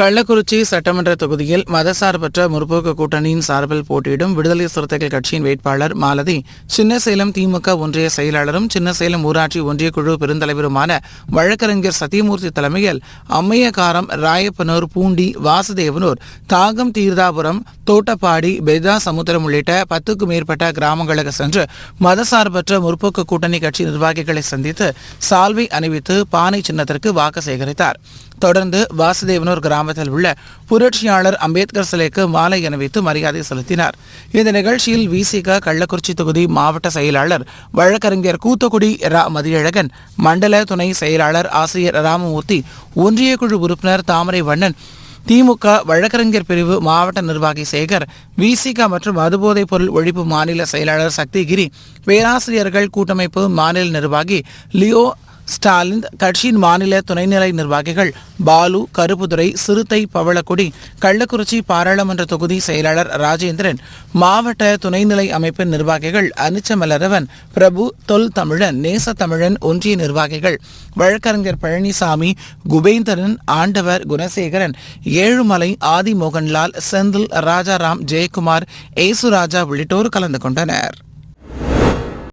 கள்ளக்குறிச்சி சட்டமன்ற தொகுதியில் மதசார்பற்ற முற்போக்கு கூட்டணியின் சார்பில் போட்டியிடும் விடுதலை சிறுத்தைகள் கட்சியின் வேட்பாளர் மாலதி சின்னசேலம் திமுக ஒன்றிய செயலாளரும் சின்னசேலம் ஊராட்சி ஒன்றிய குழு பெருந்தலைவருமான வழக்கறிஞர் சத்தியமூர்த்தி தலைமையில் அம்மையகாரம், ராயப்பனூர், பூண்டி, வாசுதேவனூர், தாகம், தீர்தாபுரம், தோட்டப்பாடி, பெதா சமுத்திரம் உள்ளிட்ட 10க்கும் மேற்பட்ட கிராமங்களுக்கு சென்று மதசார்பற்ற முற்போக்கு கூட்டணி கட்சி நிர்வாகிகளை சந்தித்து சால்வை அணிவித்து பானை சின்னத்திற்கு வாக்கு சேகரித்தார். தொடர்ந்து வாசுதேவனூர் கிராமத்தில் உள்ள புரட்சியாளர் அம்பேத்கர் சிலைக்கு மாலை அணிவித்து மரியாதை செலுத்தினார். இந்த நிகழ்ச்சியில் விசிக கள்ளக்குறிச்சி தொகுதி மாவட்ட செயலாளர் வழக்கறிஞர் கூத்தக்குடி ரா மதியழகன், மண்டல துணை செயலாளர் ஆசிரியர் ராமமூர்த்தி, ஒன்றிய குழு உறுப்பினர் தாமரை வண்ணன், திமுக வழக்கறிஞர் பிரிவு மாவட்ட நிர்வாகி சேகர், விசிக மற்றும் மதுபோதைப் பொருள் ஒழிப்பு மாநில செயலாளர் சக்திகிரி, பேராசிரியர்கள் கூட்டமைப்பு மாநில நிர்வாகி லியோ ஸ்டாலின், கட்சியின் மாநில துணைநிலை நிர்வாகிகள் பாலு, கருப்புதுரை, சிறுத்தை பவளக்குடி, கள்ளக்குறிச்சி பாராளுமன்ற தொகுதி செயலாளர் ராஜேந்திரன், மாவட்ட துணைநிலை அமைப்பின் நிர்வாகிகள் அனிச்சமலரவன், பிரபு, தொல் தமிழன், நேச தமிழன், ஒன்றிய நிர்வாகிகள் வழக்கறிஞர் பழனிசாமி, குபேந்திரன், ஆண்டவர், குணசேகரன், ஏழுமலை, ஆதி மோகன்லால், செந்தில், ராஜாராம், ஜெயக்குமார், ஏசுராஜா உள்ளிட்டோர் கலந்து கொண்டனர்.